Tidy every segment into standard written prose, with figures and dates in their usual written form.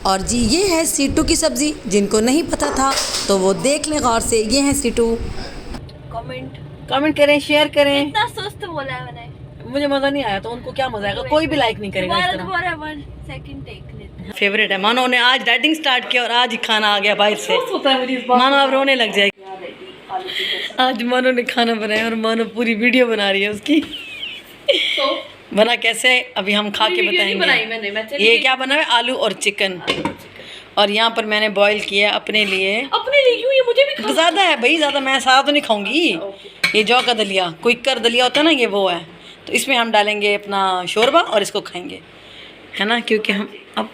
और जी ये है सीटू की सब्ज़ी, जिनको नहीं पता था तो वो देख लें गौर से। ये है सीटू। कमेंट करें, शेयर करें। इतना सुस्त बोला है मैंने, मुझे मज़ा नहीं आया तो उनको क्या मज़ा आएगा, कोई भी लाइक नहीं करेगा इस तरह। फेवरेट है। मानो ने आज डाइटिंग स्टार्ट किया और आज ही खाना आ गया बाहर से। मानो अब रोने लग जाएगी। आज मानो ने खाना बनाया और मानो पूरी वीडियो बना रही है उसकी। बना कैसे अभी हम खा के बताएंगे। ये क्या बना है, आलू और चिकन। और यहाँ पर मैंने बॉईल किया अपने लिए क्यों, ये मुझे भी ज़्यादा है भाई, ज़्यादा मैं सारा तो नहीं खाऊंगी। ये जौ का दलिया, क्विकर दलिया होता है ना, ये वो है। तो इसमें हम डालेंगे अपना शोरबा और इसको खाएंगे, है ना, क्योंकि हम अब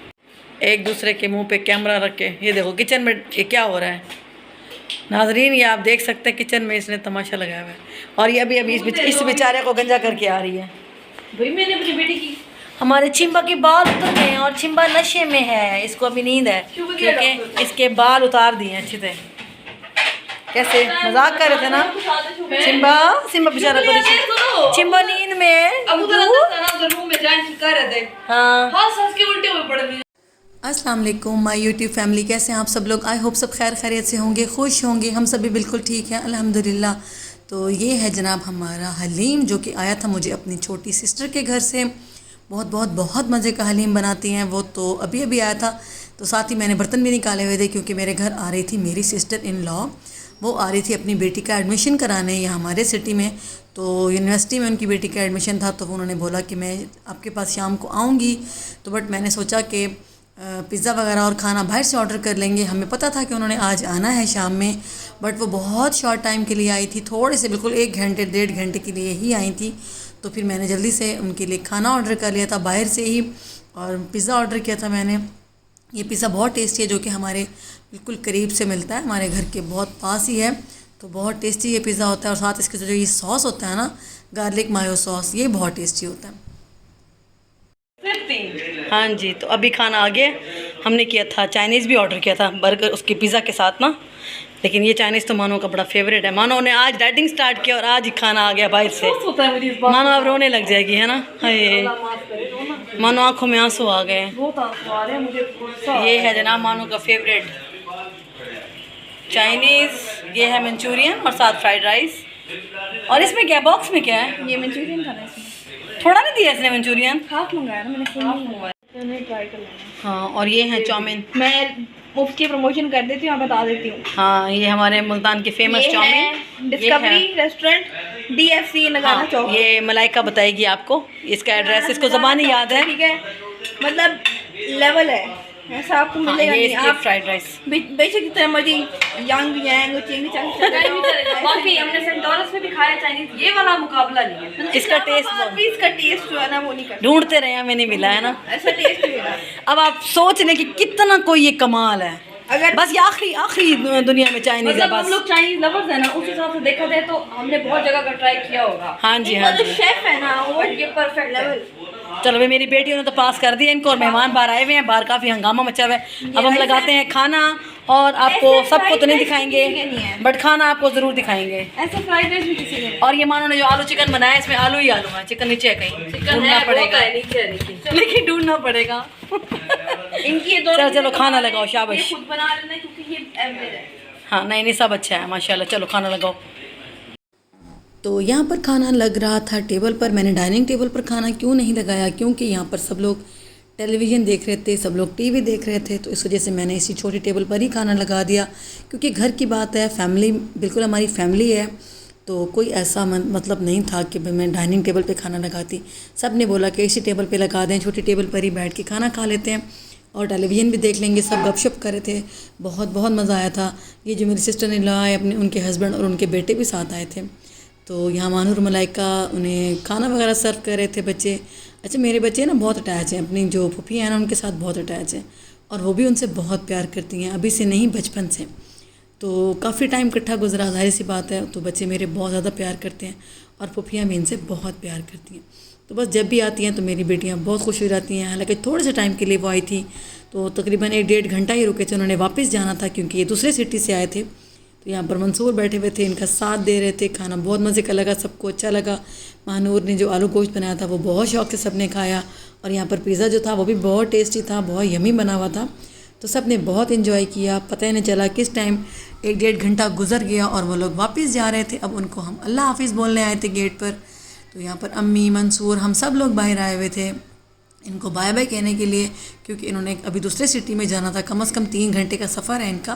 एक दूसरे के मुंह पे कैमरा रख के। ये देखो किचन में ये क्या हो रहा है नाजरीन, ये आप देख सकते हैं किचन में इसने तमाशा लगाया हुआ है। और ये अभी इस बेचारे को गंजा करके आ रही है भाई। मैंने अपनी बेटी की, हमारे चिंबा के बाल उतर गए हैं और चिंबा नशे में है, इसको अभी नींद है क्योंकि इसके बाल उतार दिए अच्छे से। कैसे मजाक कर रहे थे ना चिंबा बेचारा चिंबा नींद में। अस्सलाम वालेकुम माय यूट्यूब फैमिली, कैसे हैं आप सब लोग। आई होप सब खैर खैरियत से होंगे, खुश होंगे। हम सभी बिल्कुल ठीक हैं अल्हम्दुलिल्लाह। तो ये है जनाब हमारा हलीम, जो कि आया था मुझे अपनी छोटी सिस्टर के घर से। बहुत बहुत बहुत मज़े का हलीम बनाती हैं वो। तो अभी अभी आया था, तो साथ ही मैंने बर्तन भी निकाले हुए थे क्योंकि मेरे घर आ रही थी मेरी सिस्टर इन लॉ। वो आ रही थी अपनी बेटी का एडमिशन कराने यहाँ हमारे सिटी में। तो यूनिवर्सिटी में उनकी बेटी का एडमिशन था, तो उन्होंने बोला कि मैं आपके पास शाम को आऊँगी। तो बट मैंने सोचा कि पिज़्ज़ा वगैरह और खाना बाहर से ऑर्डर कर लेंगे। हमें पता था कि उन्होंने आज आना है शाम में, बट वो बहुत शॉर्ट टाइम के लिए आई थी, थोड़े से बिल्कुल 1 घंटे 1.5 घंटे के लिए ही आई थी। तो फिर मैंने जल्दी से उनके लिए खाना ऑर्डर कर लिया था बाहर से ही, और पिज़्ज़ा ऑर्डर किया था मैंने। ये पिज़्ज़ा बहुत टेस्टी है, जो कि हमारे बिल्कुल करीब से मिलता है, हमारे घर के बहुत पास ही है। तो बहुत टेस्टी ये पिज़्ज़ा होता है, और साथ इसके जो ये सॉस होता है ना, गार्लिक मायो सॉस, ये बहुत टेस्टी होता है। हाँ जी, तो अभी खाना आ गया। हमने किया था चाइनीज़ भी ऑर्डर किया था, बर्गर उसके पिज़्ज़ा के साथ ना। लेकिन ये चाइनीज़ तो मानो का बड़ा फेवरेट है। मानो ने आज डाइटिंग स्टार्ट किया और आज ही खाना आ गया बाहर से। मानो अब रोने लग जाएगी, है ना। हाय मानो आँखों में आंसू आ गए। ये है जनाब मानो का फेवरेट चाइनीज़। ये है मंचूरियन और साथ फ्राइड राइस। और इसमें क्या बॉक्स में क्या है, ये मंचूरियन था ना, थोड़ा नहीं दिया इसने मंचूरियन, हाफ मंगाया ना मैंने, फुल मंगवाया। मैंने ट्राई कर लेना। हाँ, और ये है चाउमीन। मैं मुफ्त की प्रमोशन कर देती हूँ, बता देती हूँ। हाँ, ये हमारे मुल्तान की famous chow mein, discovery restaurant, DFC Nagana Chowk. ये मलाइका बताएगी आपको इसका एड्रेस, इसको ज़बानी याद है। ठीक है, मतलब लेवल है ऐसा आपको मिलेगा नहीं। आप फ्राइड राइस बेशक जितना मर्जी यांग यांग चिंग चंग बाकी हमने सेंटोरस में भी खाया चाइनीज, ये वाला मुकाबला नहीं है। इसका टेस्ट जो है ना वो नहीं करता, ढूंढते रहे हमें नहीं मिला, है ना। ऐसा टेस्ट नहीं है। अब आप सोच लें कि कितना कोई ये कमाल है। अगर बस ये आखिरी दुनिया में चाइनीज है। बस हम लोग चाइनीज लवर्स है ना, उस हिसाब से देखा जाए तो हमने बहुत जगह का ट्राई किया होगा। हाँ जी, हाँ जी। शेफ है ना वो, ये परफेक्ट लेवल। चलो भाई, मेरी बेटियों ने तो पास कर दिया इनको, और मेहमान बाहर आए हुए हैं, बाहर काफ़ी हंगामा मचा हुआ है। अब हम लगाते हैं खाना, और आपको सबको तो नहीं दिखाएंगे, बट खाना आपको ज़रूर दिखाएंगे। ऐसे फ्राइड राइस भी किसी ने। और ये मानो ने जो आलू चिकन बनाया, इसमें आलू ही आलू है, चिकन नीचे है कहीं, ढूंढना पड़ेगा, लेकिन ढूंढना पड़ेगा। इनकी चलो खाना लगाओ, शाबाश। खुद बना लेना क्योंकि ये एवरेज है। हाँ, नहीं सब अच्छा है माशाल्लाह। चलो खाना लगाओ। तो यहाँ पर खाना लग रहा था टेबल पर। मैंने डाइनिंग टेबल पर खाना क्यों नहीं लगाया, क्योंकि यहाँ पर सब लोग टेलीविज़न देख रहे थे, सब लोग टीवी देख रहे थे। तो इस वजह से मैंने इसी छोटी टेबल पर ही खाना लगा दिया, क्योंकि घर की बात है, फैमिली बिल्कुल हमारी फैमिली है। तो कोई ऐसा मतलब नहीं था कि मैं डाइनिंग टेबल पे खाना लगाती। सब ने बोला कि इसी टेबल पे लगा दें, छोटी टेबल पर ही बैठ के खाना खा लेते हैं और टेलीविज़न भी देख लेंगे। सब गपशप कर रहे थे, बहुत बहुत मज़ा आया था। ये जो मेरी सिस्टर ने लाए अपने, उनके हस्बैंड और उनके बेटे भी साथ आए थे। तो यहाँ मानूर मलाइका उन्हें खाना वगैरह सर्व कर रहे थे बच्चे। अच्छा, मेरे बच्चे ना बहुत अटैच हैं, अपनी जो फूफी हैं ना उनके साथ बहुत अटैच हैं, और वो भी उनसे बहुत प्यार करती हैं, अभी से नहीं बचपन से। तो काफ़ी टाइम इकट्ठा गुजरा, जाहिर सी बात है। तो बच्चे मेरे बहुत ज़्यादा प्यार करते हैं, और फूफियाँ भी इनसे बहुत प्यार करती हैं। तो बस जब भी आती हैं तो मेरी बेटियाँ बहुत खुश हो जाती हैं। हालांकि थोड़े से टाइम के लिए वो आई थी, तो तकरीबन 1-1.5 घंटा ही रुके थे। उन्होंने वापस जाना था क्योंकि ये दूसरे सिटी से आए थे। तो यहाँ पर मंसूर बैठे हुए थे, इनका साथ दे रहे थे। खाना बहुत मज़े का लगा, सबको अच्छा लगा। महानूर ने जो आलू गोश्त बनाया था वो बहुत शौक़ से सबने खाया, और यहाँ पर पिज़्ज़ा जो था वो भी बहुत टेस्टी था, बहुत यमी बना हुआ था। तो सब ने बहुत इन्जॉय किया, पता ही नहीं चला किस टाइम 1-1.5 घंटा गुजर गया और वो लोग वापस जा रहे थे। अब उनको हम अल्लाह हाफिज़ बोलने आए थे गेट पर। तो यहाँ पर अम्मी, मंसूर, हम सब लोग बाहर आए हुए थे इनको बाय बाय कहने के लिए, क्योंकि इन्होंने अभी दूसरे सिटी में जाना था, कम से कम 3 घंटे का सफ़र है इनका।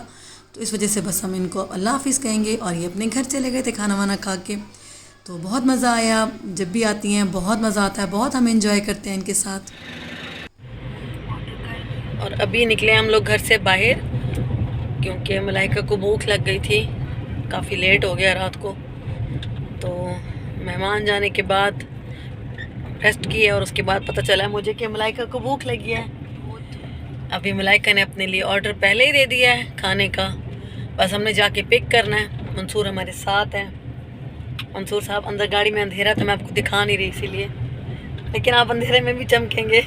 तो इस वजह से बस हम इनको अल्लाह हाफिज़ कहेंगे और ये अपने घर चले गए थे खाना वाना खा के। तो बहुत मज़ा आया, जब भी आती हैं बहुत मज़ा आता है, बहुत हम इंजॉय करते हैं इनके साथ। और अभी निकले हम लोग घर से बाहर क्योंकि मलाइका को भूख लग गई थी, काफ़ी लेट हो गया रात को। तो मेहमान जाने के बाद रेस्ट की है और उसके बाद पता चला मुझे कि मलाइका को भूख लगी है। अभी मलाइका ने अपने लिए ऑर्डर पहले ही दे दिया है खाने का, बस हमने जाके पिक करना है। मंसूर हमारे साथ है। मंसूर साहब अंदर गाड़ी में अंधेरा था, मैं आपको दिखा नहीं रही इसीलिए, लेकिन आप अंधेरे में भी चमकेंगे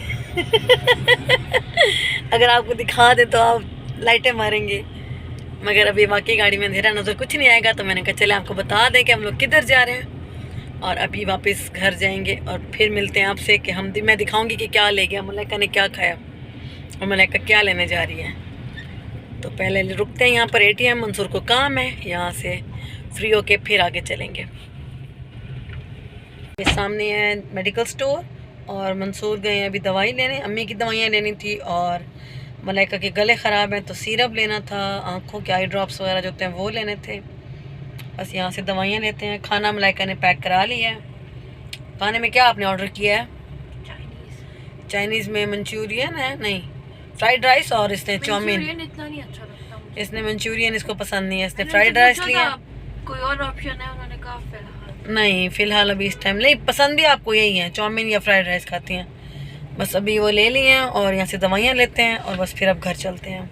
अगर आपको दिखा दे तो आप लाइटें मारेंगे, मगर अभी वाकई गाड़ी में अंधेरा नज़र कुछ नहीं आएगा। तो मैंने कहा चले आपको बता दें कि हम लोग किधर जा रहे हैं और अभी वापस घर जाएंगे और फिर मिलते हैं आपसे कि मैं दिखाऊंगी कि क्या ले गया, मलाइका ने क्या खाया और मलाइका क्या लेने जा रही है। तो पहले रुकते हैं यहाँ पर ATM, मंसूर को काम है, यहाँ से फ्री होके फिर आगे चलेंगे। ये सामने है मेडिकल स्टोर और मंसूर गए हैं अभी दवाई लेने, अम्मी की दवाइयाँ लेनी थी और मलाइका के गले ख़राब हैं तो सिरप लेना था, आँखों के आई ड्रॉप्स वगैरह जो होते हैं वो लेने थे। बस यहाँ से दवाइयाँ लेते हैं। खाना मलाइका ने पैक करा लिया है। खाने में क्या आपने ऑर्डर किया है? चाइनीज़ में मंचूरियन है, नहीं फ्राइड राइस, और इसने चाउमीन। इतना नहीं अच्छा लगता मुझे। इसने मंचूरियन, इसको पसंद नहीं है, इसने फ्राइड राइस लिया। कोई और ऑप्शन है? उन्होंने कहा फिलहाल नहीं, फ़िलहाल अभी इस टाइम नहीं। पसंद भी आपको यही है, चाउमीन या फ्राइड राइस खाती हैं? बस अभी वो ले लिए हैं और यहाँ से दवाइयाँ लेते हैं और बस फिर अब घर चलते हैं।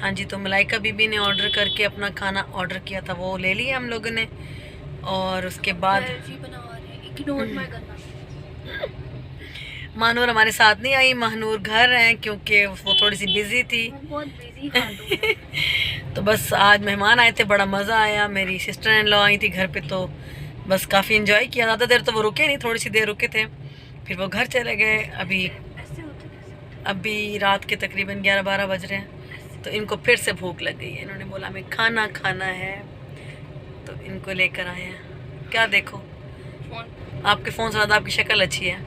हाँ जी, तो मलाइका बीबी ने ऑर्डर करके अपना खाना ऑर्डर किया था, वो ले लिया हम लोगों ने। और उसके बाद महानूर हमारे साथ नहीं आई, महानूर घर हैं क्योंकि वो थोड़ी सी बिजी थी। बहुत बिजी तो बस आज मेहमान आए थे, बड़ा मज़ा आया। मेरी सिस्टर इन लॉ आई थी घर पे, तो बस काफ़ी इन्जॉय किया। ज़्यादा देर तो वो रुके नहीं, थोड़ी सी देर रुके थे, फिर वो घर चले गए। अभी रात के तकरीबन 11-12 बज रहे हैं, तो इनको फिर से भूख लग गई है। इन्होंने बोला हमें खाना खाना है, तो इनको लेकर आए हैं। क्या देखो, आपके फ़ोन से ज़्यादा आपकी शक्ल अच्छी है।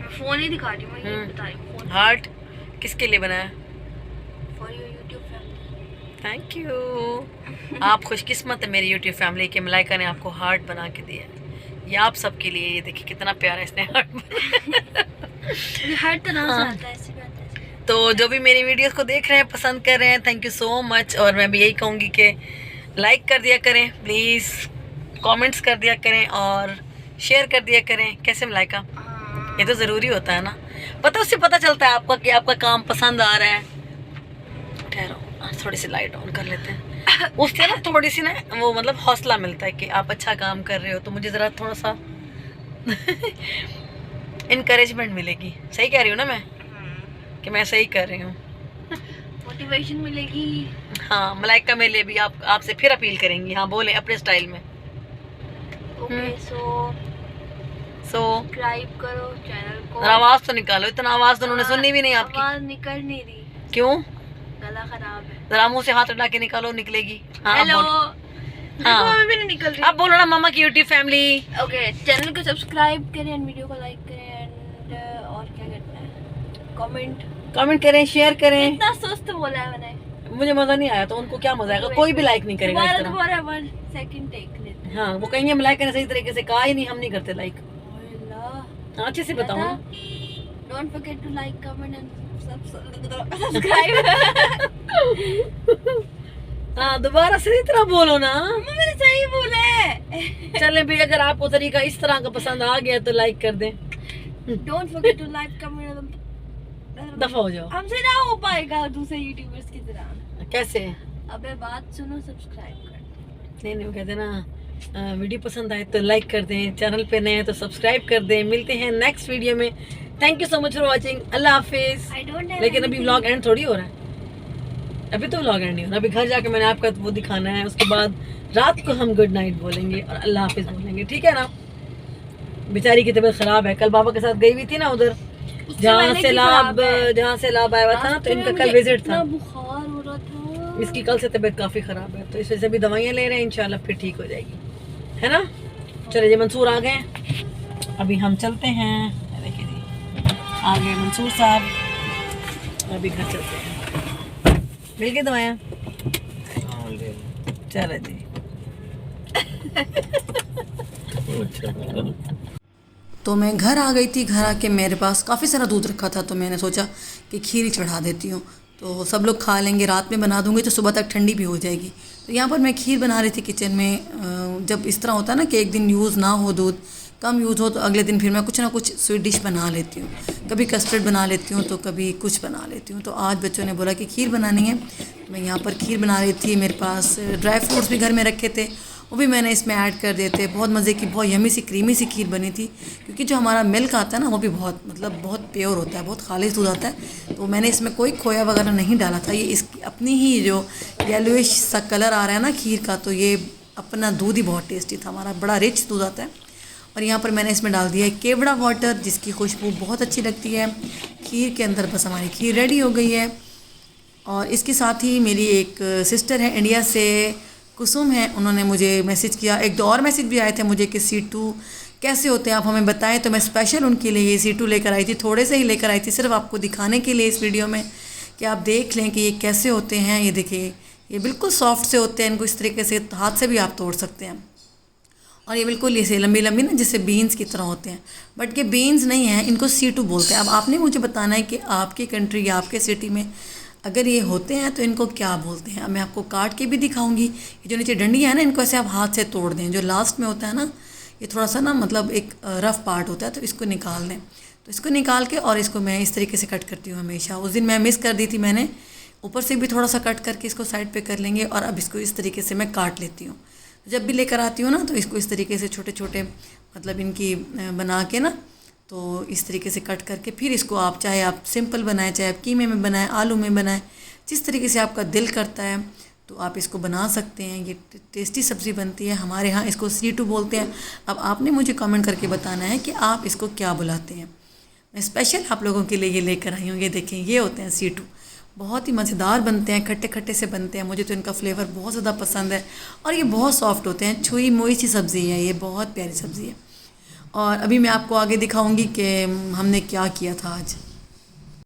फोन ही दिखा रही हूँ, मैं ये बता रही हूँ। फोन हार्ट किसके लिए बनाया? For your YouTube family. Thank you. आप खुशकिस्मत है मेरी यूट्यूब फैमिली के, मलाइका ने आपको हार्ट बना के दिया है। ये आप सबके लिए। ये देखिए कितना प्यारा इसने हार्ट बनाया। हर तरह से आता है, ऐसे भी आता है। तो जो भी मेरी वीडियोस को देख रहे हैं, पसंद कर रहे हैं, थैंक यू सो मच। और मैं भी यही कहूँगी कि लाइक कर दिया करें प्लीज़, कमेंट्स कर दिया करें और शेयर कर दिया करें। कैसे मलाइका? ये तो ज़रूरी होता है ना, पता उससे पता चलता है आपका कि आपका काम पसंद आ रहा है। ठहरो, थोड़ी सी लाइट ऑन कर लेते हैं। उससे ना थोड़ी सी ना वो मतलब हौसला मिलता है कि आप अच्छा काम कर रहे हो, तो मुझे ज़रा थोड़ा सा इनकरेजमेंट मिलेगी। सही कह रही हूँ ना मैं कि मैं सही कर रही हूँ? मोटिवेशन मिलेगी। हाँ, मलाइका मेरे लिए भी आपसे फिर अपील करेंगी। हाँ बोले अपने स्टाइल में। ओके, सो सब्सक्राइब करो चैनल को। आवाज़ तो निकालो, इतना आवाज़ तो उन्होंने सुननी भी नहीं आपकी। आवाज़ निकल नहीं रही। क्यों? गला खराब है। जरा मुंह से हाथ हटा के निकालो, निकलेगी। हाँ, हेलो। हाँ, अभी भी नहीं निकल रही। आप बोलो ना मामा की यूट्यूब फैमिली। ओके, चैनल को सब्सक्राइब करें एंड वीडियो को लाइक करें एंड और क्या करना है, कमेंट करें, शेयर करें। इतना सुस्त बोला है मैंने। मुझे मजा नहीं आया तो उनको क्या मजा आएगा? कोई भी लाइक नहीं करेगा इस तरह। दोबारा 1 सेकंड टेक लेते हैं। हाँ, वो कहेंगे मलाइका ने सही तरीके से कहा ही नहीं, हम नहीं करते लाइक। हाँ, अच्छे से बताओ ना। Don't forget to like, comment and subscribe. हाँ, दोबारा सही तरह बोलो ना। मैंने सही बोला है। चले भाई, अगर आपको तरीका इस तरह का पसंद आ गया तो लाइक कर दें। Don't forget to like, comment. दफा हो जाओ, हमसे ना हो पाएगा दूसरे यूट्यूबर्स की तरह। कैसे? अबे बात सुनो, सब्सक्राइब कर। नहीं, वो कहते ना वीडियो पसंद आए तो लाइक कर दें, चैनल पे नए हैं तो सब्सक्राइब कर दें। मिलते हैं नेक्स्ट वीडियो में। Thank you so much for watching. Allah हाफिज। लेकिन अभी व्लॉग एंड थोड़ी हो रहा है, अभी तो व्लॉग एंड नहीं हो रहा। अभी घर जाके मैंने आपका वो दिखाना है, उसके बाद रात को हम गुड नाइट बोलेंगे और अल्लाह हाफिज बोलेंगे, ठीक है ना? बेचारी की तबीयत ख़राब है, कल बाबा के साथ गई हुई थी ना उधर, जहाँ से लाभ आया हुआ था ना, तो इनका कल विजिट था। बुखार हो रहा था। इसकी कल से तबीयत काफ़ी ख़राब है, तो इस वजह से भी दवाइयाँ ले रहे हैं, इंशाल्लाह फिर ठीक हो जाएगी, है ना। चलिए जी, मंसूर आ गए, अभी हम चलते हैं। देखिए जी, आ गए मंसूर साहब, अभी घर चलते हैं। मिल गई दवाइयाँ? चलो जी। तो मैं घर आ गई थी। घर आके मेरे पास काफ़ी सारा दूध रखा था, तो मैंने सोचा कि खीर ही चढ़ा देती हूँ, तो सब लोग खा लेंगे। रात में बना दूँगी तो सुबह तक ठंडी भी हो जाएगी। तो यहाँ पर मैं खीर बना रही थी किचन में। जब इस तरह होता है ना कि एक दिन यूज़ ना हो दूध, कम यूज़ हो, तो अगले दिन फिर मैं कुछ ना कुछ स्वीट डिश बना लेती हूँ। कभी कस्टर्ड बना लेती हूँ, तो कभी कुछ बना लेती हूँ। तो आज बच्चों ने बोला कि खीर बनानी है, मैं यहाँ पर खीर बना रही थी। मेरे पास ड्राई फ्रूट्स भी घर में रखे थे, वो भी मैंने इसमें ऐड कर दिए थे। बहुत मज़े की, बहुत यमी सी, क्रीमी सी खीर बनी थी। क्योंकि जो हमारा मिल्क आता है ना, वो भी बहुत बहुत प्योर होता है, बहुत खालिश दूध आता है। तो मैंने इसमें कोई खोया वगैरह नहीं डाला था। ये इसकी अपनी ही जो येलोइश सा कलर आ रहा है ना खीर का, तो ये अपना दूध ही बहुत टेस्टी था हमारा, बड़ा रिच दूध आता है। और यहाँ पर मैंने इसमें डाल दिया है केवड़ा वाटर, जिसकी खुशबू बहुत अच्छी लगती है खीर के अंदर। बस हमारी खीर रेडी हो गई है। और इसके साथ ही मेरी एक सिस्टर है इंडिया से, कुसुम है, उन्होंने मुझे मैसेज किया। एक दो और मैसेज भी आए थे मुझे कि C2 कैसे होते हैं, आप हमें बताएं। तो मैं स्पेशल उनके लिए ये C2 लेकर आई थी, थोड़े से ही लेकर आई थी, सिर्फ आपको दिखाने के लिए इस वीडियो में, कि आप देख लें कि ये कैसे होते हैं। ये देखिए, ये बिल्कुल सॉफ्ट से होते हैं, इनको इस तरीके से हाथ से भी आप तोड़ सकते हैं। और ये बिल्कुल ऐसे लंबी लंबी ना, जैसे बीन्स की तरह होते हैं, बट ये बीन्स नहीं हैं, इनको C2 बोलते हैं। अब आपने मुझे बताना है कि आपकी कंट्री या आपके सिटी में अगर ये होते हैं तो इनको क्या बोलते हैं। अब मैं आपको काट के भी दिखाऊंगी। ये जो नीचे डंडियाँ है ना, इनको ऐसे आप हाथ से तोड़ दें। जो लास्ट में होता है ना, ये थोड़ा सा ना मतलब एक रफ़ पार्ट होता है, तो इसको निकाल दें। तो इसको निकाल के और इसको मैं इस तरीके से कट करती हूँ हमेशा। उस दिन मैं मिस कर दी थी, मैंने ऊपर से भी थोड़ा सा कट करके इसको साइड पे कर लेंगे। और अब इसको इस तरीके से मैं काट लेती हूँ। जब भी लेकर आती हूँ ना, तो इसको इस तरीके से छोटे छोटे मतलब इनकी बना के ना, तो इस तरीके से कट करके फिर इसको आप चाहे आप सिंपल बनाएं, चाहे आप कीमे में बनाएं, आलू में बनाएं, जिस तरीके से आपका दिल करता है तो आप इसको बना सकते हैं। ये टेस्टी सब्ज़ी बनती है। हमारे यहाँ इसको C2 बोलते हैं। अब आपने मुझे कमेंट करके बताना है कि आप इसको क्या बुलाते हैं। मैं स्पेशल आप लोगों के लिए ये लेकर आई हूँ। ये देखें, ये होते हैं C2, बहुत ही मज़ेदार बनते हैं, खट्टे खट्टे से बनते हैं। मुझे तो इनका फ्लेवर बहुत ज़्यादा पसंद है। और ये बहुत सॉफ्ट होते हैं, छुई मुई सी सब्ज़ी है, ये बहुत प्यारी सब्ज़ी है। और अभी मैं आपको आगे दिखाऊंगी कि हमने क्या किया था आज।